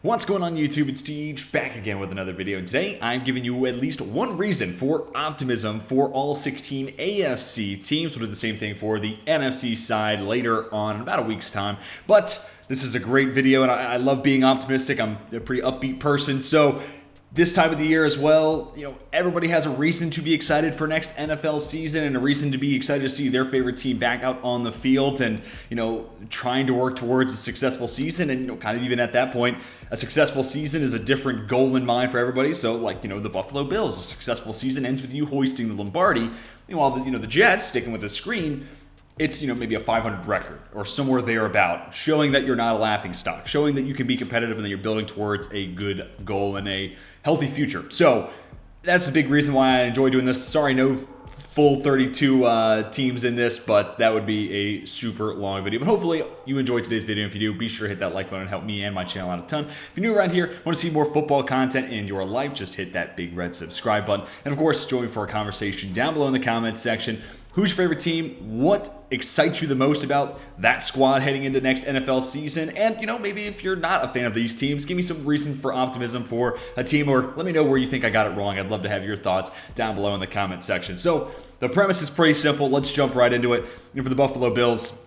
What's going on YouTube? It's Teach back again with another video, and today I'm giving you at least one reason for optimism for all 16 AFC teams. We'll do the same thing for the NFC side later on in about a week's time, but this is a great video and I love being optimistic. I'm a pretty upbeat person, so this time of the year as well, everybody has a reason to be excited for next NFL season and a reason to be excited to see their favorite team back out on the field and, trying to work towards a successful season. And, kind of even at that point, a successful season is a different goal in mind for everybody. So, the Buffalo Bills, a successful season ends with you hoisting the Lombardi. Meanwhile, the Jets, sticking with the screen, it's, maybe a 500 record or somewhere thereabout, showing that you're not a laughingstock, showing that you can be competitive and that you're building towards a good goal and a healthy future. So that's a big reason why I enjoy doing this. Sorry, no full 32 teams in this, but that would be a super long video. But hopefully you enjoyed today's video. If you do, be sure to hit that like button and help me and my channel out a ton. If you're new around here, want to see more football content in your life, just hit that big red subscribe button. And of course, join me for a conversation down below in the comments section. Who's your favorite team? What excites you the most about that squad heading into next NFL season? And, maybe if you're not a fan of these teams, give me some reason for optimism for a team, or let me know where you think I got it wrong. I'd love to have your thoughts down below in the comment section. So the premise is pretty simple. Let's jump right into it. For the Buffalo Bills,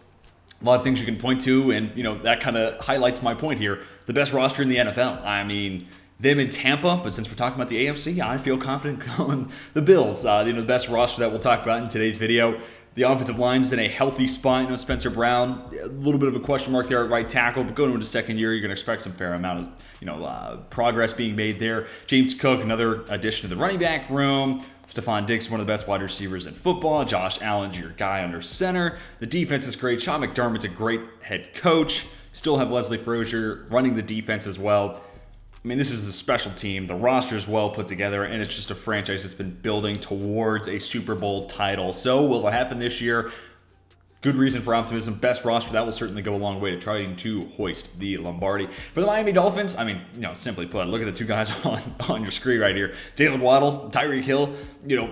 a lot of things you can point to, and, that kind of highlights my point here. The best roster in the NFL. I mean, them in Tampa, but since we're talking about the AFC, I feel confident calling the Bills. The best roster that we'll talk about in today's video. The offensive line's in a healthy spot. Spencer Brown, a little bit of a question mark there at right tackle, but going into the second year, you're going to expect some fair amount of progress being made there. James Cook, another addition to the running back room. Stephon Diggs, one of the best wide receivers in football. Josh Allen, your guy under center. The defense is great. Sean McDermott's a great head coach. Still have Leslie Frazier running the defense as well. I mean, this is a special team. The roster is well put together, and it's just a franchise that's been building towards a Super Bowl title. So will it happen this year? Good reason for optimism. Best roster, that will certainly go a long way to trying to hoist the Lombardi. For the Miami Dolphins, simply put, look at the two guys on your screen right here. Jalen Waddle, Tyreek Hill.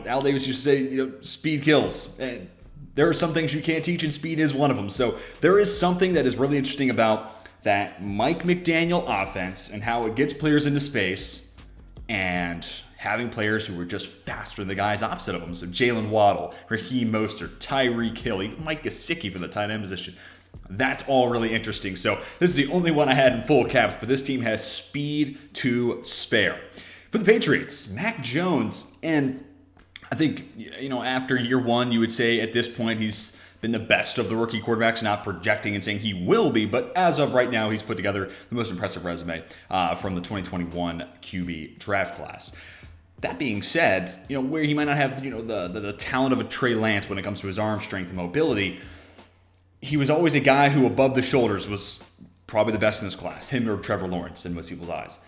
Al Davis used to say, speed kills. And there are some things you can't teach, and speed is one of them. So there is something that is really interesting about that Mike McDaniel offense and how it gets players into space and having players who are just faster than the guys opposite of them. So Jalen Waddle, Raheem Mostert, Tyreek Hill, even Mike Gesicki for the tight end position. That's all really interesting. So this is the only one I had in full caps, but this team has speed to spare. For the Patriots, Mac Jones, and I think, after year one, you would say at this point he's been the best of the rookie quarterbacks, not projecting and saying he will be, but as of right now, he's put together the most impressive resume from the 2021 QB draft class. That being said, where he might not have, the talent of a Trey Lance when it comes to his arm strength and mobility, he was always a guy who above the shoulders was probably the best in his class, him or Trevor Lawrence in most people's eyes.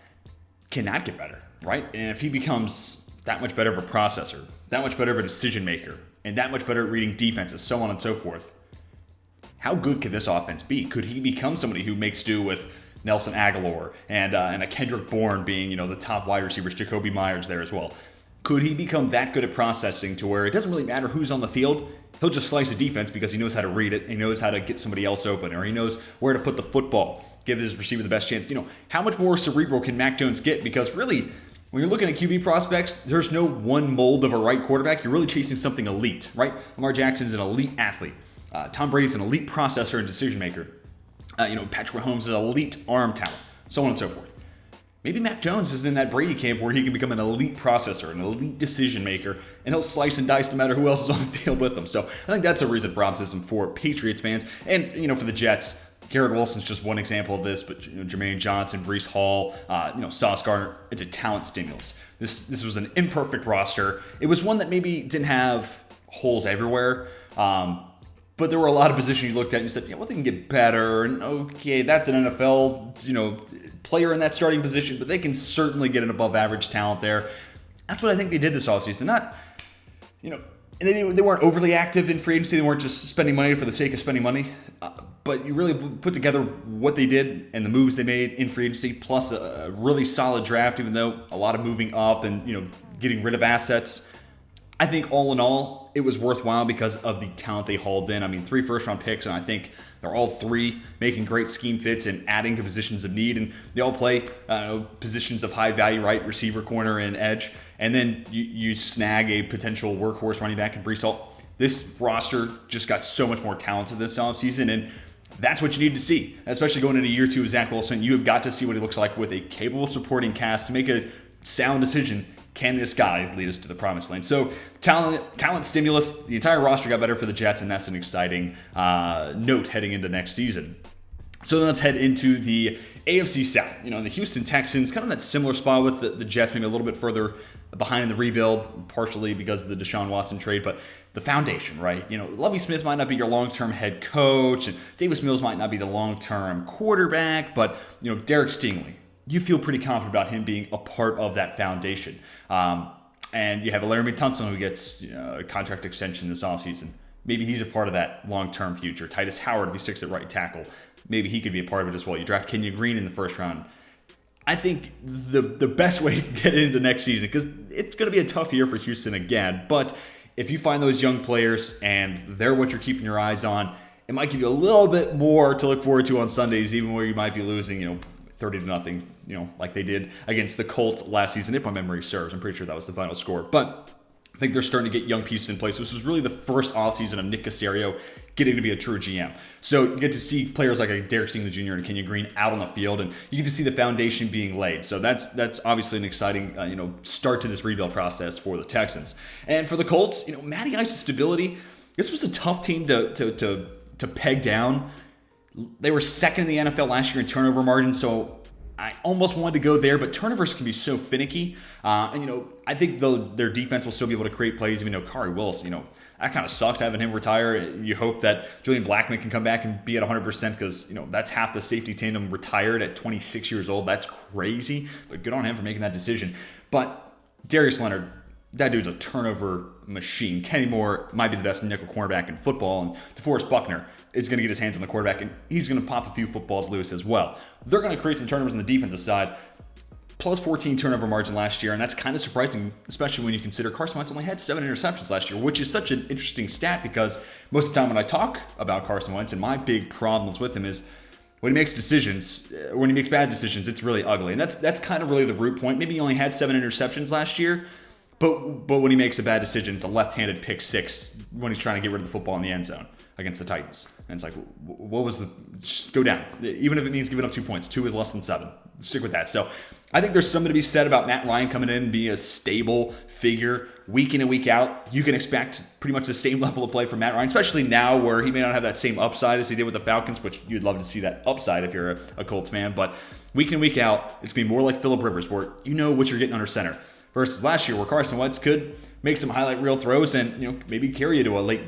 Cannot get better, right? And if he becomes that much better of a processor, that much better of a decision maker, and that much better at reading defenses, so on and so forth, how good could this offense be? Could he become somebody who makes do with Nelson Aguilar and a Kendrick Bourne being, the top wide receivers, Jacoby Myers there as well? Could he become that good at processing to where it doesn't really matter who's on the field? He'll just slice a defense because he knows how to read it, he knows how to get somebody else open, or he knows where to put the football, give his receiver the best chance. How much more cerebral can Mac Jones get? Because really, when you're looking at QB prospects, there's no one mold of a right quarterback. You're really chasing something elite, right? Lamar Jackson's an elite athlete. Tom Brady's an elite processor and decision maker. Patrick Mahomes is an elite arm talent, so on and so forth. Maybe Mac Jones is in that Brady camp where he can become an elite processor, an elite decision maker, and he'll slice and dice no matter who else is on the field with him. So I think that's a reason for optimism for Patriots fans. And, for the Jets, Garrett Wilson's just one example of this, but Jermaine Johnson, Breece Hall, Sauce Gardner, it's a talent stimulus. This was an imperfect roster. It was one that maybe didn't have holes everywhere, but there were a lot of positions you looked at and you said, they can get better. And okay, that's an NFL, player in that starting position, but they can certainly get an above average talent there. That's what I think they did this offseason. Not, and they weren't overly active in free agency. They weren't just spending money for the sake of spending money. But you really put together what they did and the moves they made in free agency, plus a really solid draft, even though a lot of moving up and getting rid of assets. I think all in all, it was worthwhile because of the talent they hauled in. I mean, 3 first-round picks, and I think they're all 3 making great scheme fits and adding to positions of need. And they all play positions of high value, right? Receiver, corner, and edge. And then you snag a potential workhorse running back in Breece Hall. This roster just got so much more talented this offseason, and that's what you need to see, especially going into year 2 of Zach Wilson. You have got to see what he looks like with a capable supporting cast to make a sound decision. Can this guy lead us to the promised land? So talent stimulus, the entire roster got better for the Jets, and that's an exciting note heading into next season. So then let's head into the AFC South. The Houston Texans, kind of in that similar spot with the Jets, maybe a little bit further behind in the rebuild, partially because of the Deshaun Watson trade, but the foundation, right? Lovie Smith might not be your long-term head coach, and Davis Mills might not be the long-term quarterback, but, Derek Stingley, you feel pretty confident about him being a part of that foundation. And you have a Larry Tunsil who gets a contract extension this offseason. Maybe he's a part of that long-term future. Titus Howard, if he sticks at right tackle, maybe he could be a part of it as well. You draft Kenyon Green in the first round. I think the best way to get into next season, because it's going to be a tough year for Houston again, but if you find those young players and they're what you're keeping your eyes on, it might give you a little bit more to look forward to on Sundays, even where you might be losing, 30-0, like they did against the Colts last season, if my memory serves. I'm pretty sure that was the final score. But I think they're starting to get young pieces in place. This was really the first offseason of Nick Caserio getting to be a true GM. So you get to see players like Derek Stingley Jr. and Kenyon Green out on the field, and you get to see the foundation being laid. So that's obviously an exciting start to this rebuild process for the Texans. And for the Colts, Matty Ice's stability. This was a tough team to peg down. They were second in the NFL last year in turnover margin, so I almost wanted to go there, but turnovers can be so finicky. I think their defense will still be able to create plays, even though Kari Willis, that kind of sucks having him retire. You hope that Julian Blackmon can come back and be at 100% because, that's half the safety tandem retired at 26 years old. That's crazy, but good on him for making that decision. But Darius Leonard, that dude's a turnover machine. Kenny Moore might be the best nickel cornerback in football, and DeForest Buckner is going to get his hands on the quarterback, and he's going to pop a few footballs loose as well. They're going to create some turnovers on the defensive side. Plus 14 turnover margin last year, and that's kind of surprising, especially when you consider Carson Wentz only had 7 interceptions last year, which is such an interesting stat because most of the time when I talk about Carson Wentz and my big problems with him is when he makes decisions, when he makes bad decisions, it's really ugly. And that's kind of really the root point. Maybe he only had 7 interceptions last year, but when he makes a bad decision, it's a left-handed pick 6 when he's trying to get rid of the football in the end zone against the Titans. And it's like, what was just go down. Even if it means giving up 2 points, 2 is less than 7. Stick with that. So I think there's something to be said about Matt Ryan coming in and being a stable figure week in and week out. You can expect pretty much the same level of play from Matt Ryan, especially now where he may not have that same upside as he did with the Falcons, which you'd love to see that upside if you're a Colts fan. But week in and week out, it's going to be more like Phillip Rivers, where you know what you're getting under center. Versus last year, where Carson Wentz could make some highlight reel throws and maybe carry you to a late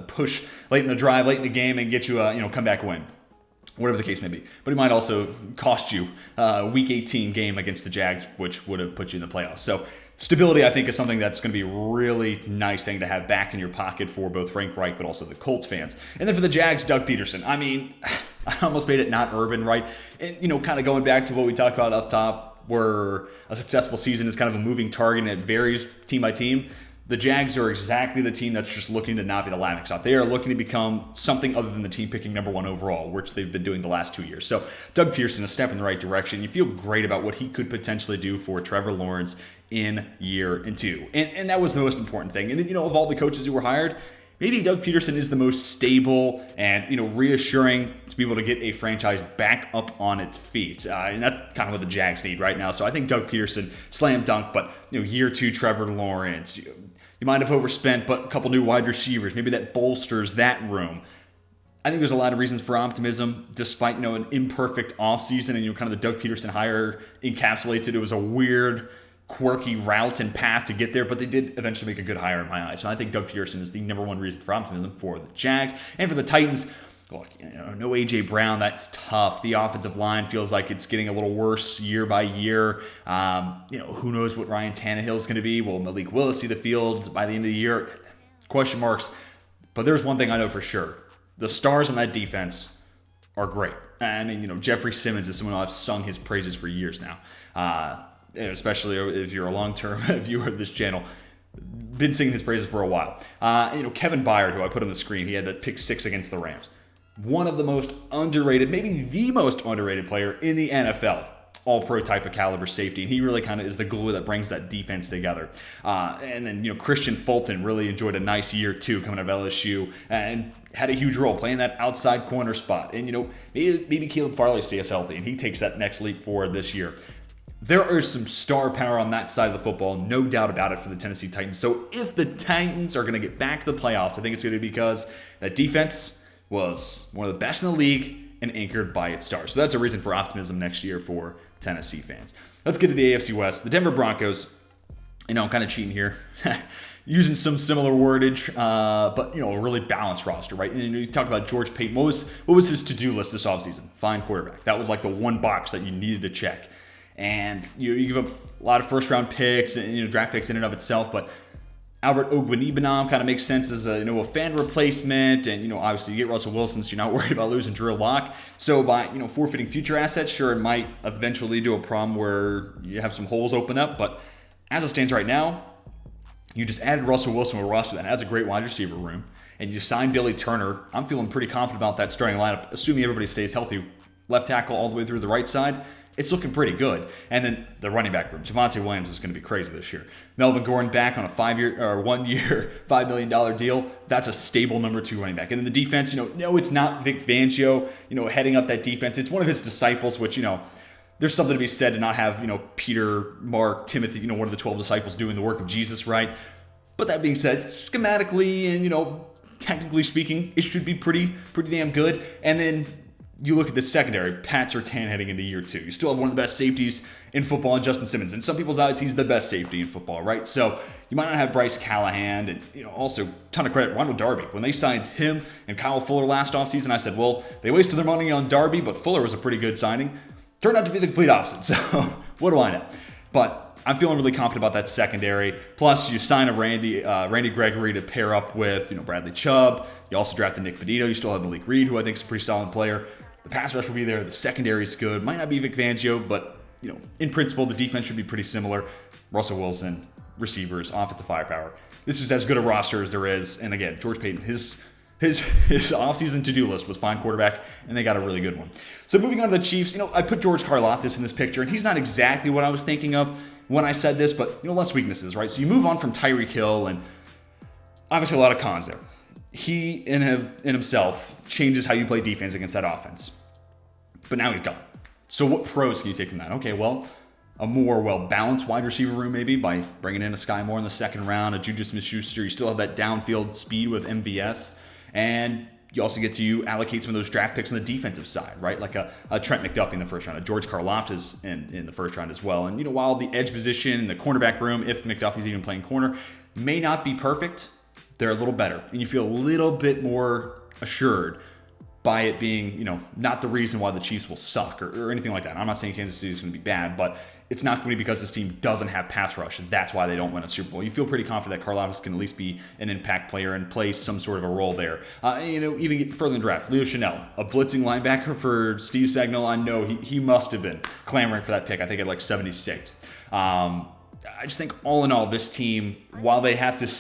push late in the drive, late in the game, and get you a comeback win, whatever the case may be. But it might also cost you a Week 18 game against the Jags, which would have put you in the playoffs. So stability, I think, is something that's going to be a really nice thing to have back in your pocket for both Frank Reich, but also the Colts fans. And then for the Jags, Doug Peterson. I mean, I almost made it not urban, right? And kind of going back to what we talked about up top, where a successful season is kind of a moving target and it varies team by team. The Jags are exactly the team that's just looking to not be the laughing stock. They are looking to become something other than the team picking number 1 overall, which they've been doing the last 2 years. So Doug Pearson, a step in the right direction. You feel great about what he could potentially do for Trevor Lawrence in year 2. And that was the most important thing. And of all the coaches who were hired, maybe Doug Peterson is the most stable and reassuring to be able to get a franchise back up on its feet. And that's kind of what the Jags need right now. So I think Doug Peterson, slam dunk, but year 2 Trevor Lawrence, you might have overspent, but a couple new wide receivers, maybe that bolsters that room. I think there's a lot of reasons for optimism, despite an imperfect offseason, and kind of the Doug Peterson hire encapsulates it. It was a weird, quirky route and path to get there, but they did eventually make a good hire in my eyes. So I think Doug Peterson is the number 1 reason for optimism for the Jags. And for the Titans, look, no A.J. Brown, that's tough. The offensive line feels like it's getting a little worse year by year. Who knows what Ryan Tannehill is going to be? Will Malik Willis see the field by the end of the year? Question marks. But there's one thing I know for sure. The stars on that defense are great. I mean, Jeffrey Simmons is someone I've sung his praises for years now. Especially if you're a long-term viewer of this channel. been singing his praises for a while. Kevin Byard, who I put on the screen, he had that pick 6 against the Rams. One of the most underrated, maybe the most underrated player in the NFL. All-pro type of caliber safety, and he really kind of is the glue that brings that defense together. And then, Christian Fulton really enjoyed a nice year, too, coming out of LSU, and had a huge role playing that outside corner spot. And, maybe Caleb Farley stays healthy, and he takes that next leap forward this year. There is some star power on that side of the football, no doubt about it, for the Tennessee Titans. So if the Titans are going to get back to the playoffs, I think it's going to be because that defense was one of the best in the league and anchored by its stars. So that's a reason for optimism next year for Tennessee fans. Let's get to the AFC West. The Denver Broncos, I'm kind of cheating here, using some similar wordage, but, a really balanced roster, right? And you talk about George Paton. What was his to-do list this offseason? Find quarterback. That was like the one box that you needed to check. And you give up a lot of first-round picks and draft picks in and of itself, but Albert Ogbonnibanam kind of makes sense as a fan replacement, and obviously you get Russell Wilson, so you're not worried about losing Drew Lock. So by forfeiting future assets, sure, it might eventually lead to a problem where you have some holes open up, but as it stands right now, you just added Russell Wilson to a roster that has a great wide receiver room, and you signed Billy Turner. I'm feeling pretty confident about that starting lineup, assuming everybody stays healthy. Left tackle all the way through the right side. It's looking pretty good. And then the running back room. Javonte Williams is going to be crazy this year. Melvin Gordon back on a 1-year, $5 million deal. That's a stable number 2 running back. And then the defense, no, it's not Vic Fangio, heading up that defense. It's one of his disciples, which, there's something to be said to not have, Peter, Mark, Timothy, one of the 12 disciples doing the work of Jesus, right? But that being said, schematically and, technically speaking, it should be pretty damn good. And then you look at the secondary, Pat Surtain heading into year 2. You still have one of the best safeties in football in Justin Simmons. In some people's eyes, he's the best safety in football, right? So you might not have Bryce Callahan, and also ton of credit, Ronald Darby. When they signed him and Kyle Fuller last offseason, I said, well, they wasted their money on Darby, but Fuller was a pretty good signing. Turned out to be the complete opposite, so what do I know? But I'm feeling really confident about that secondary. Plus, you sign a Randy Gregory to pair up with Bradley Chubb. You also drafted Nick Benito. You still have Malik Reed, who I think is a pretty solid player. The pass rush will be there. The secondary is good. Might not be Vic Fangio, but in principle, the defense should be pretty similar. Russell Wilson, receivers, offensive firepower. This is as good a roster as there is. And again, George Paton, his offseason to-do list was find quarterback, and they got a really good one. So moving on to the Chiefs, I put George Karlaftis in this picture, and he's not exactly what I was thinking of when I said this, but less weaknesses, right? So you move on from Tyreek Hill, and obviously a lot of cons there. He in himself changes how you play defense against that offense. But now he's gone. So what pros can you take from that? Okay, well, a more well-balanced wide receiver room maybe by bringing in a Sky Moore in the second round, a Juju Smith-Schuster. You still have that downfield speed with MVS. And you also get to allocate some of those draft picks on the defensive side, right? Like a Trent McDuffie in the first round, a George Karlaftis in the first round as well. And, while the edge position and the cornerback room, if McDuffie's even playing corner, may not be perfect, they're a little better. And you feel a little bit more assured by it being, not the reason why the Chiefs will suck or anything like that. I'm not saying Kansas City is going to be bad, but it's not going to be because this team doesn't have pass rush, and that's why they don't win a Super Bowl. You feel pretty confident that Karlaftis can at least be an impact player and play some sort of a role there. Even get further in the draft, Leo Chanel, a blitzing linebacker for Steve Spagnuolo. I know he must have been clamoring for that pick. I think at like 76. I just think all in all, this team, while they have to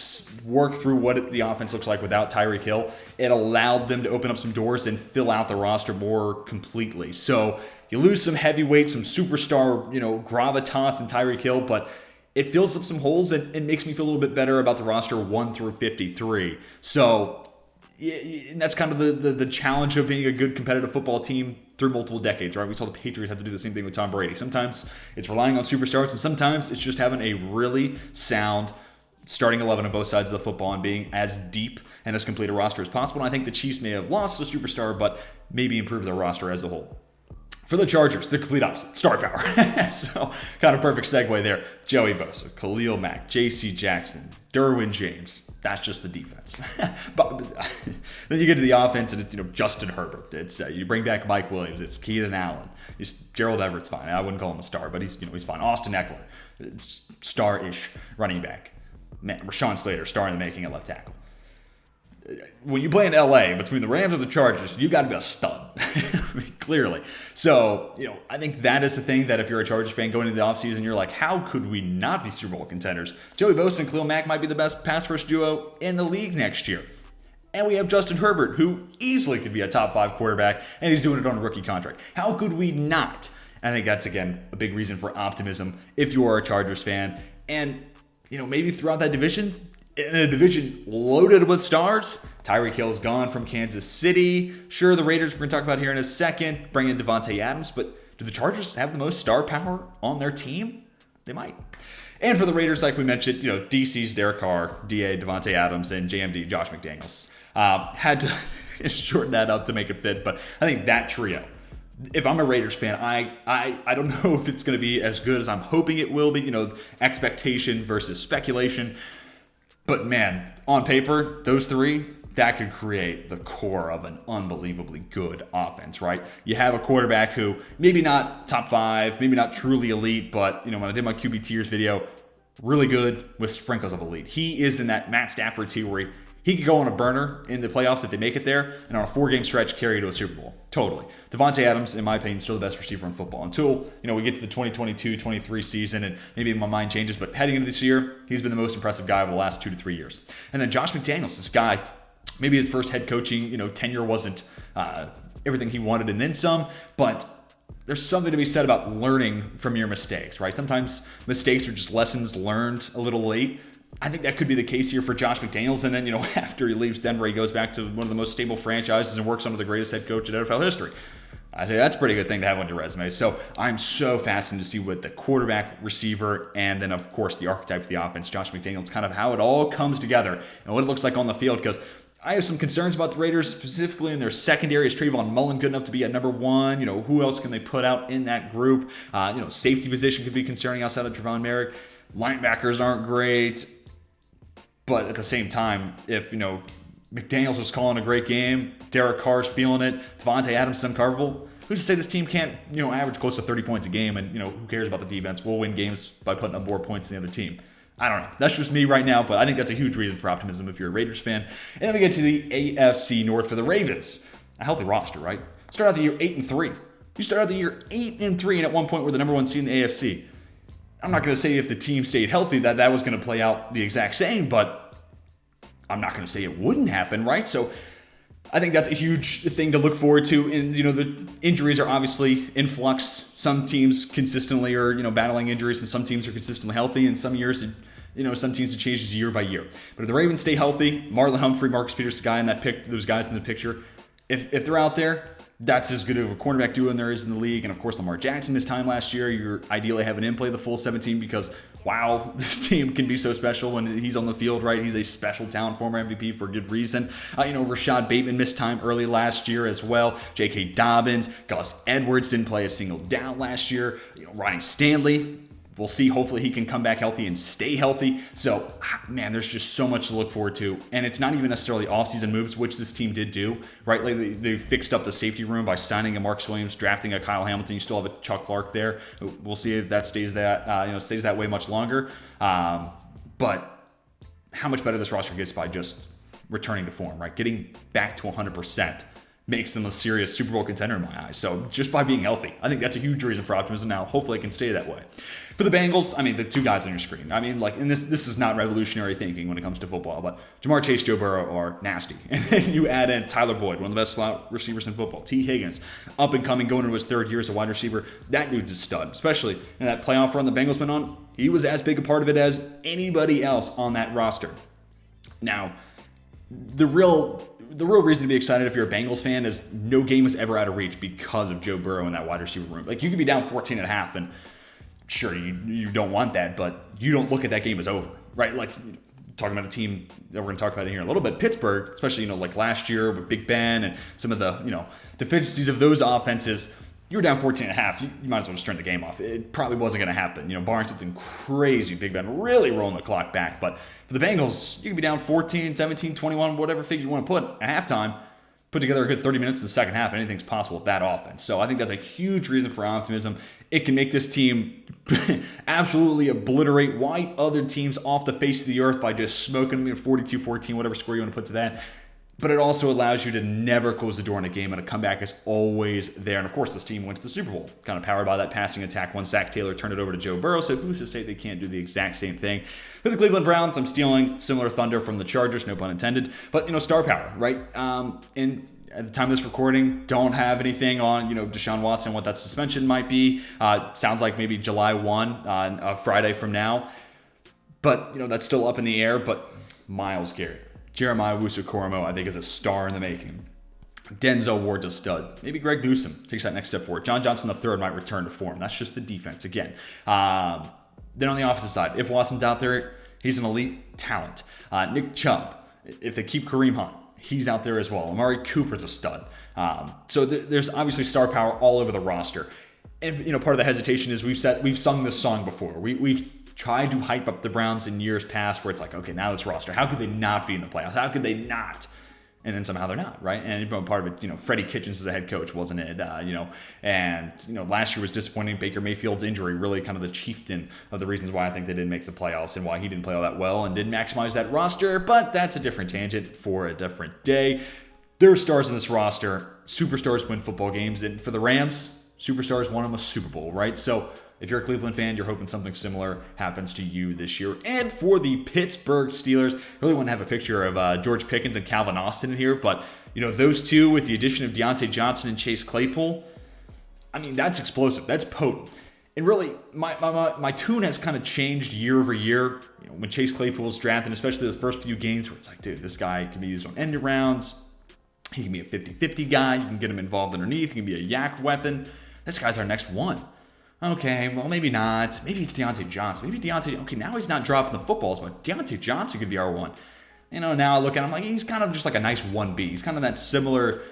work through what the offense looks like without Tyreek Hill, it allowed them to open up some doors and fill out the roster more completely. So you lose some heavyweight, some superstar, gravitas in Tyreek Hill, but it fills up some holes and makes me feel a little bit better about the roster 1 through 53. So and that's kind of the challenge of being a good competitive football team through multiple decades, right? We saw the Patriots have to do the same thing with Tom Brady. Sometimes it's relying on superstars, and sometimes it's just having a really sound starting 11 on both sides of the football and being as deep and as complete a roster as possible. And I think the Chiefs may have lost a superstar, but maybe improved their roster as a whole. For the Chargers, the complete opposite, star power. So kind of perfect segue there. Joey Bosa, Khalil Mack, J.C. Jackson, Derwin James. That's just the defense. But then you get to the offense, and it's Justin Herbert. It's you bring back Mike Williams. It's Keenan Allen. Gerald Everett's fine. I wouldn't call him a star, but he's fine. Austin Eckler, star-ish running back. Rashawn Slater, star in the making at left tackle. When you play in LA between the Rams and the Chargers, you got to be a stud. Clearly. So, I think that is the thing that if you're a Chargers fan going into the offseason, you're like, how could we not be Super Bowl contenders? Joey Bosa and Khalil Mack might be the best pass rush duo in the league next year. And we have Justin Herbert, who easily could be a top 5 quarterback, and he's doing it on a rookie contract. How could we not? I think that's, again, a big reason for optimism if you are a Chargers fan. And, maybe throughout that division, in a division loaded with stars, Tyreek Hill's gone from Kansas City. Sure, the Raiders we're going to talk about here in a second, bring in Devontae Adams, but do the Chargers have the most star power on their team? They might. And for the Raiders, like we mentioned, DC's Derek Carr, DA Devontae Adams, and JMD Josh McDaniels. Had to shorten that up to make it fit, but I think that trio, if I'm a Raiders fan, I don't know if it's going to be as good as I'm hoping it will be, expectation versus speculation. But man, on paper, those three, that could create the core of an unbelievably good offense, right? You have a quarterback who maybe not top 5, maybe not truly elite, but when I did my QB tiers video, really good with sprinkles of elite. He is in that Matt Stafford tier where he could go on a burner in the playoffs if they make it there, and on a 4-game stretch carry to a Super Bowl. Totally. Devontae Adams, in my opinion, still the best receiver in football until we get to the 2022-23 season, and maybe my mind changes. But heading into this year, he's been the most impressive guy over the last 2 to 3 years. And then Josh McDaniels, this guy, maybe his first head coaching tenure wasn't everything he wanted and then some, but there's something to be said about learning from your mistakes, right? Sometimes mistakes are just lessons learned a little late. I think that could be the case here for Josh McDaniels. And then, after he leaves Denver, he goes back to one of the most stable franchises and works under the greatest head coach in NFL history. I say that's a pretty good thing to have on your resume. So I'm so fascinated to see what the quarterback, receiver, and then, of course, the archetype for the offense, Josh McDaniels, kind of how it all comes together and what it looks like on the field. Because I have some concerns about the Raiders, specifically in their secondary. Is Trayvon Mullen good enough to be at number 1? Who else can they put out in that group? Safety position could be concerning outside of Trevon Merrick. Linebackers aren't great. But at the same time, if, McDaniels was calling a great game, Derek Carr's feeling it, Devontae Adams is uncoverable, who's to say this team can't, average close to 30 points a game and, who cares about the defense? We'll win games by putting up more points than the other team. I don't know. That's just me right now, but I think that's a huge reason for optimism if you're a Raiders fan. And then we get to the AFC North for the Ravens. A healthy roster, right? Start out the year 8-3. You start out the year 8-3 and at one point we're the number 1 seed in the AFC. I'm not going to say if the team stayed healthy that was going to play out the exact same, but I'm not going to say it wouldn't happen, right? So I think that's a huge thing to look forward to. And, the injuries are obviously in flux. Some teams consistently are, battling injuries, and some teams are consistently healthy. And some years, some teams it changes year by year. But if the Ravens stay healthy, Marlon Humphrey, Marcus Peters, the guy in that those guys in the picture, if they're out there, that's as good of a cornerback duo there is in the league. And of course, Lamar Jackson this time last year, you're ideally having him play the full 17 because, wow, this team can be so special when he's on the field, right? He's a special talent, former MVP for good reason. Rashad Bateman missed time early last year as well. J.K. Dobbins, Gus Edwards didn't play a single down last year. Ronnie Stanley, we'll see. Hopefully he can come back healthy and stay healthy. So, man, there's just so much to look forward to. And it's not even necessarily offseason moves, which this team did do, right? Like they fixed up the safety room by signing a Marcus Williams, drafting a Kyle Hamilton. You still have a Chuck Clark there. We'll see if that stays that way much longer. But how much better this roster gets by just returning to form, right? Getting back to 100%. Makes them a serious Super Bowl contender in my eyes. So just by being healthy, I think that's a huge reason for optimism now. Hopefully it can stay that way. For the Bengals, the 2 guys on your screen. And this is not revolutionary thinking when it comes to football, but Jamar Chase, Joe Burrow are nasty. And then you add in Tyler Boyd, one of the best slot receivers in football. T. Higgins, up and coming, going into his 3rd year as a wide receiver. That dude's a stud, especially in that playoff run the Bengals went on. He was as big a part of it as anybody else on that roster. Now, the real reason to be excited if you're a Bengals fan is no game is ever out of reach because of Joe Burrow in that wide receiver room. Like, you could be down 14.5, and sure, you don't want that, but you don't look at that game as over, right? Like, talking about a team that we're going to talk about in here in a little bit, Pittsburgh, especially, like last year with Big Ben and some of the, deficiencies of those offenses. You were down 14.5. You might as well just turn the game off. It probably wasn't going to happen. Barring something crazy, Big Ben really rolling the clock back. But for the Bengals, you could be down 14, 17, 21, whatever figure you want to put at halftime. Put together a good 30 minutes in the second half. Anything's possible with that offense. So I think that's a huge reason for optimism. It can make this team absolutely obliterate white other teams off the face of the earth by just smoking them 42-14, whatever score you want to put to that. but it also allows you to never close the door on a game, and a comeback is always there. And of course, this team went to the Super Bowl, kind of powered by that passing attack. Once Zach Taylor turned it over to Joe Burrow, so who's to say they can't do the exact same thing? For the Cleveland Browns, I'm stealing similar thunder from the Chargers, no pun intended, but, star power, right? And at the time of this recording, don't have anything on, Deshaun Watson, what that suspension might be. Sounds like maybe July 1, a Friday from now. But, that's still up in the air. But Myles Garrett, Jeremiah Owusu-Koramoah, I think, is a star in the making. Denzel Ward's a stud. Maybe Greg Newsome takes that next step forward. John Johnson III might return to form. That's just the defense again. Then on the offensive side, if Watson's out there, he's an elite talent. Nick Chubb, if they keep Kareem Hunt, he's out there as well. Amari Cooper's a stud. So there's obviously star power all over the roster. And, part of the hesitation is we've sung this song before. We've tried to hype up the Browns in years past where it's like, okay, now this roster, how could they not be in the playoffs? How could they not? And then somehow they're not, right? And part of it, Freddie Kitchens as a head coach, wasn't it? Last year was disappointing. Baker Mayfield's injury, really kind of the chieftain of the reasons why I think they didn't make the playoffs and why he didn't play all that well and didn't maximize that roster. But that's a different tangent for a different day. There are stars in this roster. Superstars win football games. And for the Rams, superstars won them a Super Bowl, right? So if you're a Cleveland fan, you're hoping something similar happens to you this year. And for the Pittsburgh Steelers, I really want to have a picture of George Pickens and Calvin Austin in here. But, those two with the addition of Deontay Johnson and Chase Claypool, I mean, that's explosive. That's potent. And really, my tune has kind of changed year over year. When Chase Claypool was drafted, especially the first few games where it's like, dude, this guy can be used on end rounds. He can be a 50-50 guy. You can get him involved underneath. He can be a yak weapon. This guy's our next one. Okay, well, maybe not. Maybe it's Deontay Johnson. Okay, now he's not dropping the footballs, but Deontay Johnson could be our one. Now I look at him like he's kind of just like a nice 1B. He's kind of that similar,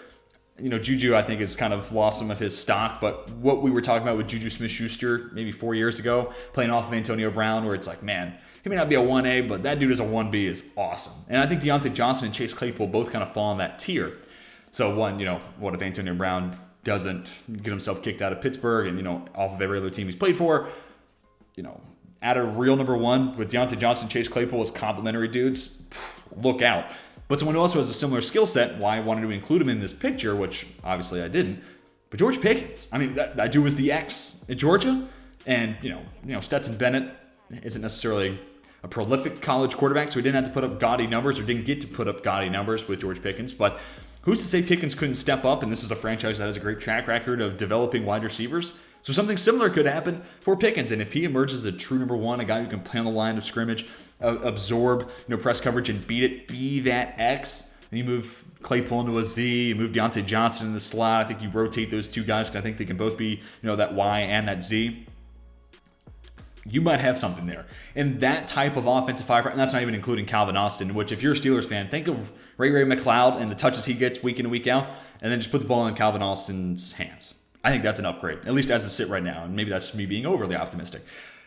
Juju, I think, has kind of lost some of his stock, but what we were talking about with Juju Smith-Schuster maybe 4 years ago, playing off of Antonio Brown, where it's like, man, he may not be a 1A, but that dude as a 1B is awesome. And I think Deontay Johnson and Chase Claypool both kind of fall in that tier. So one, what if Antonio Brown doesn't get himself kicked out of Pittsburgh and, off of every other team he's played for, add a real number one with Deontay Johnson, Chase Claypool as complementary dudes, look out. But someone who also has a similar skill set, why I wanted to include him in this picture, which obviously I didn't, but George Pickens. I mean, that dude was the X at Georgia, and, Stetson Bennett isn't necessarily a prolific college quarterback, so he didn't have to put up gaudy numbers or didn't get to put up gaudy numbers with George Pickens, but who's to say Pickens couldn't step up? And this is a franchise that has a great track record of developing wide receivers. So something similar could happen for Pickens. And if he emerges as a true number one, a guy who can play on the line of scrimmage, absorb press coverage and beat it, be that X, and you move Claypool into a Z, you move Deontay Johnson in the slot. I think you rotate those two guys because I think they can both be that Y and that Z. You might have something there. And that type of offensive firepower, and that's not even including Calvin Austin, which if you're a Steelers fan, think of Ray McLeod and the touches he gets week in and week out, and then just put the ball in Calvin Austin's hands. I think that's an upgrade, at least as it sit right now, and maybe that's just me being overly optimistic.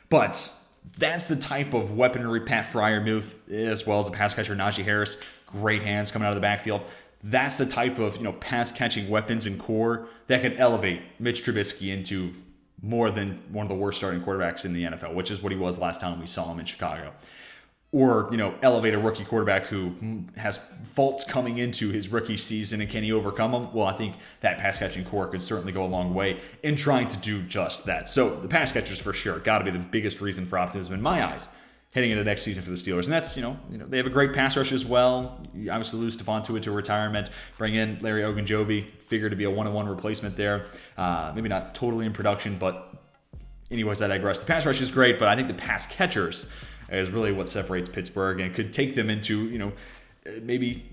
But that's the type of weaponry Pat Freiermuth, as well as the pass catcher Najee Harris, great hands coming out of the backfield. That's the type of pass-catching weapons and core that can elevate Mitch Trubisky into more than one of the worst starting quarterbacks in the NFL, which is what he was last time we saw him in Chicago. Or, elevate a rookie quarterback who has faults coming into his rookie season, and can he overcome them? Well, I think that pass-catching core could certainly go a long way in trying to do just that. So the pass catchers, for sure, got to be the biggest reason for optimism in my eyes heading into next season for the Steelers. And that's, they have a great pass rush as well. You obviously lose Stephon Tuitt to retirement, bring in Larry Ogunjobi, figure to be a one-on-one replacement there. Maybe not totally in production, but anyways, I digress. The pass rush is great, but I think the pass catchers is really what separates Pittsburgh and could take them into, maybe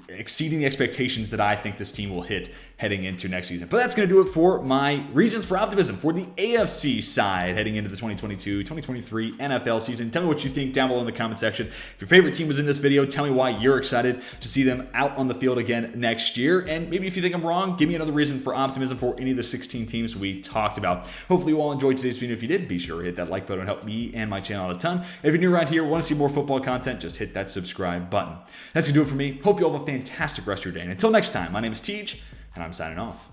exceeding the expectations that I think this team will hit heading into next season. But that's going to do it for my reasons for optimism for the AFC side heading into the 2022-2023 NFL season. Tell me what you think down below in the comment section. If your favorite team was in this video, tell me why you're excited to see them out on the field again next year. And maybe if you think I'm wrong, give me another reason for optimism for any of the 16 teams we talked about. Hopefully you all enjoyed today's video. If you did, be sure to hit that like button and help me and my channel out a ton. If you're new around here, want to see more football content, just hit that subscribe button. That's going to do it for me. Hope you all have a fantastic rest of your day. And until next time, my name is Tej, and I'm signing off.